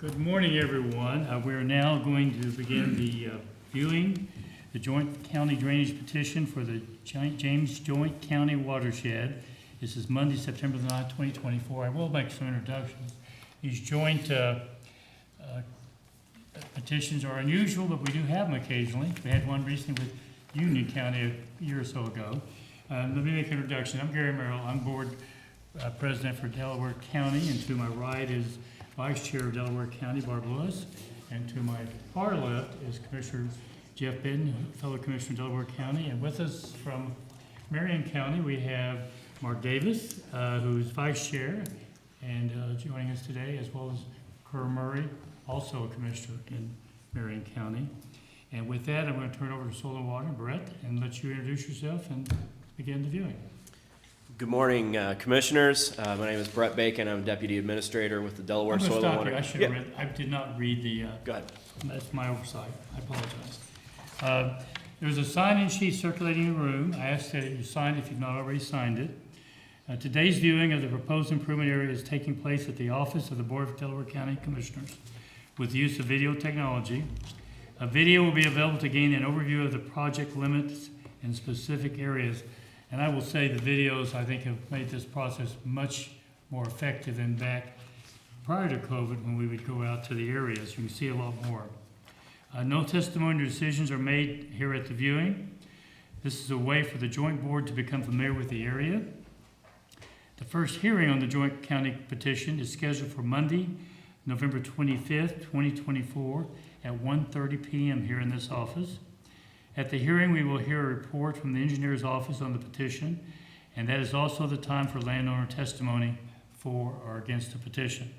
Good morning, everyone. We are now going to begin the viewing the joint county drainage petition for the James Joint County watershed. This is Monday, September the 9th, 2024. I will make some introductions. These joint petitions are unusual, but we do have them occasionally. We had one recently with Union County a year or so ago. Let me make an introduction. I'm Gary Merrill. I'm board president for Delaware County, and to my right is Vice Chair of Delaware County, Barb Lewis, and to my far left is Commissioner Jeff Bidden, fellow Commissioner of Delaware County, and with us from Marion County we have Mark Davis, who's Vice Chair, and joining us today, as well as Kerr Murray, also a Commissioner in Marion County. And with that, I'm going to turn it over to Soil and Water, Brett, and let you introduce yourself and begin the viewing. Good morning, Commissioners. My name is Brett Bacon. I'm Deputy Administrator with the Delaware Soil and Water. I should have read. I did not read the. Go ahead. That's my oversight. I apologize. There's a sign-in sheet circulating in the room. I ask that you sign if you've not already signed it. Today's viewing of the proposed improvement area is taking place at the office of the Board of Delaware County Commissioners with the use of video technology. A video will be available to gain an overview of the project limits in specific areas. And I will say the videos, I think, have made this process much more effective than back prior to COVID when we would go out to the areas. You can see a lot more. No testimony or decisions are made here at the viewing. This is a way for the joint board to become familiar with the area. The first hearing on the joint county petition is scheduled for Monday, November 25th, 2024 at 1:30 p.m. here in this office. At the hearing, we will hear a report from the engineer's office on the petition, and that is also the time for landowner testimony for or against the petition.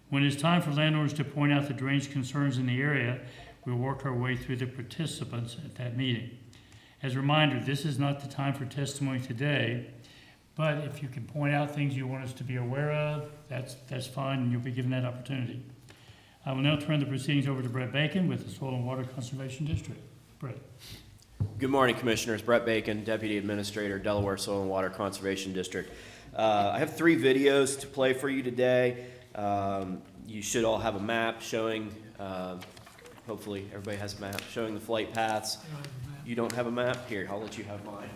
When it's time for landowners to point out the drainage concerns in the area, we'll work our way through the participants at that meeting. As a reminder, this is not the time for testimony today, but if you can point out things you want us to be aware of, that's fine, and you'll be given that opportunity. I will now turn the proceedings over to Brett Bacon with the Soil and Water Conservation District. Brett. Good morning, Commissioners. Brett Bacon, Deputy Administrator, Delaware Soil and Water Conservation District. I have 3 videos to play for you today. You should all have a map showing, hopefully everybody has a map, showing the flight paths. You don't have a map? Here, I'll let you have mine.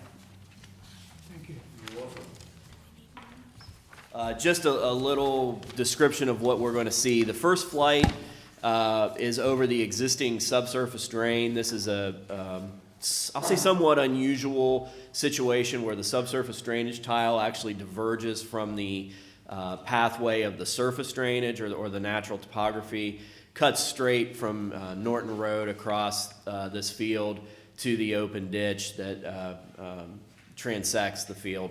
Thank you. You're welcome. Just a little description of what we're going to see. The first flight is over the existing subsurface drain. This is I'll say somewhat unusual situation where the subsurface drainage tile actually diverges from the pathway of the surface drainage or the natural topography, cuts straight from Norton Road across this field to the open ditch that transects the field.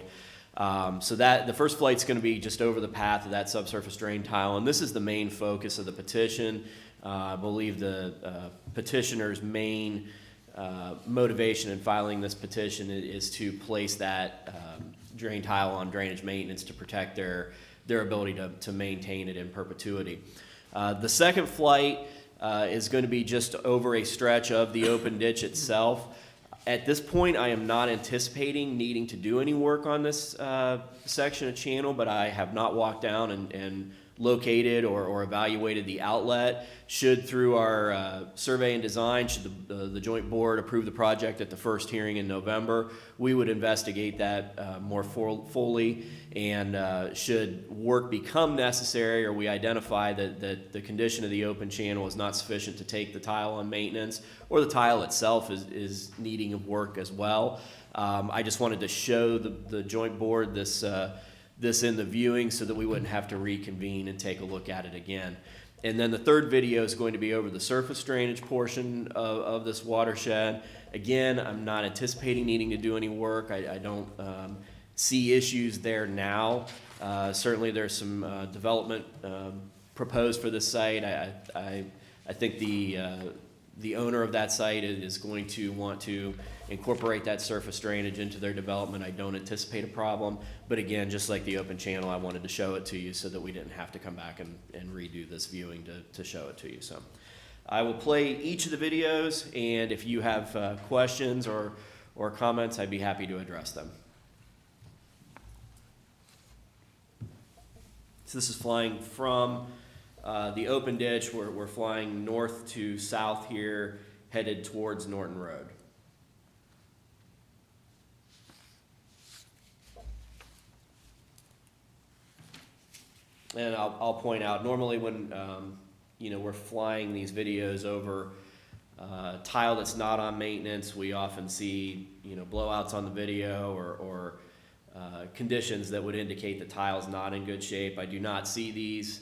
So that the first flight's going to be just over the path of that subsurface drain tile, and this is the main focus of the petition. I believe the petitioner's main motivation in filing this petition is to place that drain tile on drainage maintenance to protect their ability to maintain it in perpetuity. The second flight is going to be just over a stretch of the open ditch itself. At this point, I am not anticipating needing to do any work on this section of channel, but I have not walked down and located or evaluated the outlet. Should, through our survey and design, should the joint board approve the project at the first hearing in November, we would investigate that more fully, and should work become necessary or we identify that the condition of the open channel is not sufficient to take the tile on maintenance, or the tile itself is needing of work as well. I just wanted to show the joint board this in the viewing so that we wouldn't have to reconvene and take a look at it again. And then the third video is going to be over the surface drainage portion of this watershed. Again, I'm not anticipating needing to do any work. I don't see issues there now. Certainly there's some development proposed for this site. I think the owner of that site is going to want to incorporate that surface drainage into their development. I don't anticipate a problem, but again, just like the open channel, I wanted to show it to you so that we didn't have to come back and redo this viewing to show it to you. So I will play each of the videos, and if you have questions or comments, I'd be happy to address them. So this is flying from The open ditch, we're flying north to south here, headed towards Norton Road. And I'll point out, normally when, we're flying these videos over tile that's not on maintenance, we often see, blowouts on the video or conditions that would indicate the tile's not in good shape. I do not see these.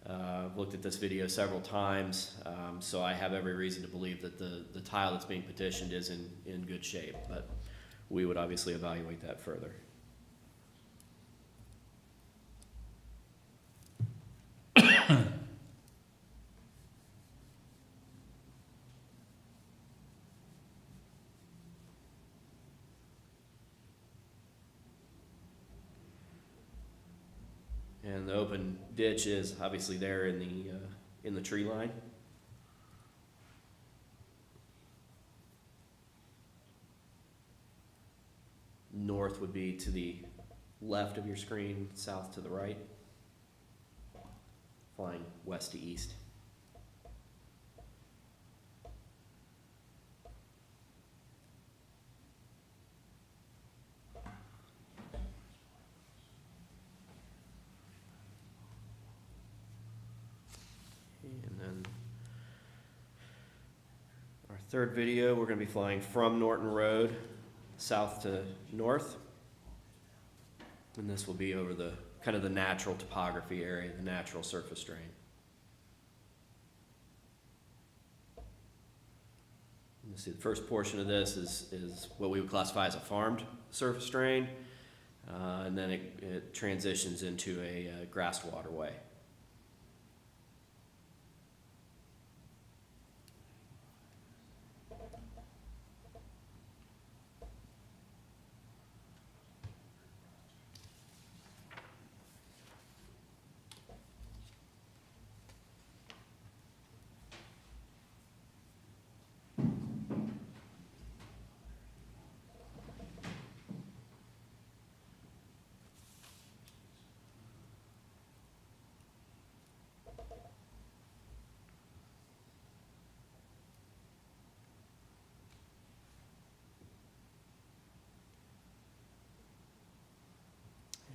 I've looked at this video several times, so I have every reason to believe that the tile that's being petitioned is in good shape, but we would obviously evaluate that further. And the open ditch is obviously there in the tree line. North would be to the left of your screen, south to the right. Flying west to east. And then our third video, we're going to be flying from Norton Road, south to north. And this will be over the kind of the natural topography area, the natural surface drain. You see the first portion of this is what we would classify as a farmed surface drain, and then it transitions into a grassed waterway.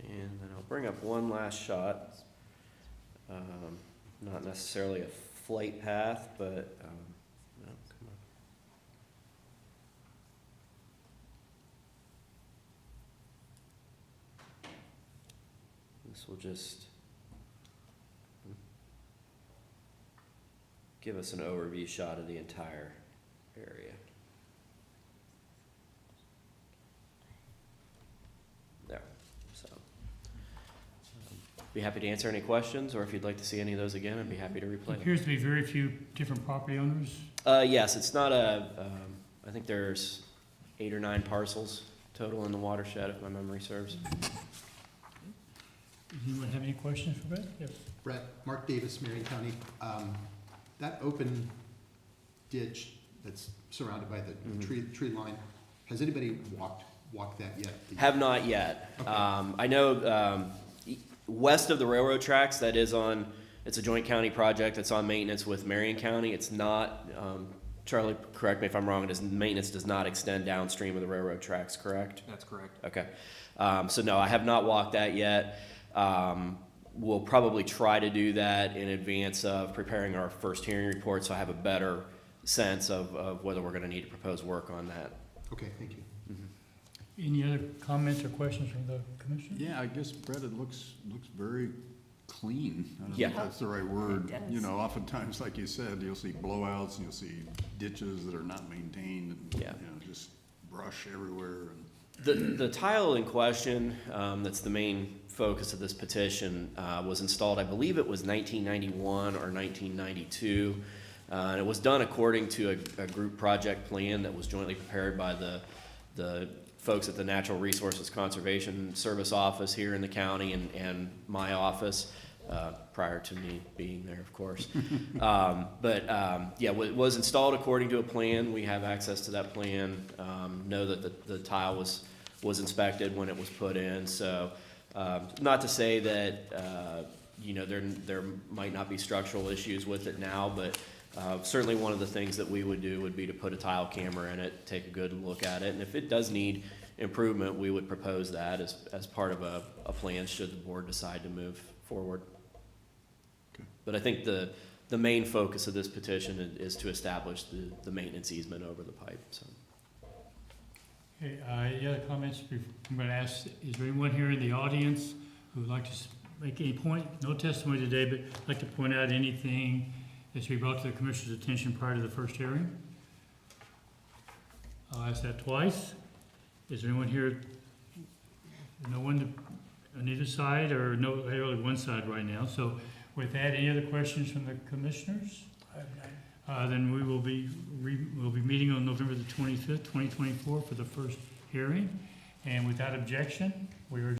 And then I'll bring up one last shot. Not necessarily a flight path, but no, come on. This will just give us an overview shot of the entire area. There. So, be happy to answer any questions, or if you'd like to see any of those again, I'd be happy to replay them. Appears to be very few different property owners. Yes, it's not I think there's 8 or 9 parcels total in the watershed, if my memory serves. Does anyone have any questions for Brett? Yes. Brett, Mark Davis, Marion County. That open ditch that's surrounded by the tree line, has anybody walked that yet? Have not yet. Okay. I know west of the railroad tracks, it's a joint county project that's on maintenance with Marion County. It's not, Charlie, correct me if I'm wrong, maintenance does not extend downstream of the railroad tracks, correct? That's correct. Okay. So no, I have not walked that yet. We'll probably try to do that in advance of preparing our first hearing report, so I have a better sense of whether we're going to need to propose work on that. Okay, thank you. Any other comments or questions from the commission? Yeah, I guess, Brett, it looks very clean. I don't know Yeah. if that's the right word. It does. You know, oftentimes, like you said, you'll see blowouts, and you'll see ditches that are not maintained, and, Yeah. just brush everywhere. The tile in question, that's the main focus of this petition, was installed, I believe it was 1991 or 1992. And it was done according to a group project plan that was jointly prepared by the folks at the Natural Resources Conservation Service office here in the county and my office, prior to me being there, of course. It was installed according to a plan. We have access to that plan. Know that the tile was inspected when it was put in. So not to say that you know, there might not be structural issues with it now, but certainly one of the things that we would do would be to put a tile camera in it, take a good look at it, and if it does need improvement, we would propose that as part of a plan should the board decide to move forward. Okay. But I think the main focus of this petition is to establish the maintenance easement over the pipe, so. Okay, any other comments? I'm going to ask, is there anyone here in the audience who would like to make any point? No testimony today, but like to point out anything that should be brought to the commissioner's attention prior to the first hearing? I'll ask that twice. Is there anyone here, no one on either side, or no, only one side right now? So with that, any other questions from the commissioners? Then we will be, we'll be meeting on November the 25th, 2024 for the first hearing. And without objection, we are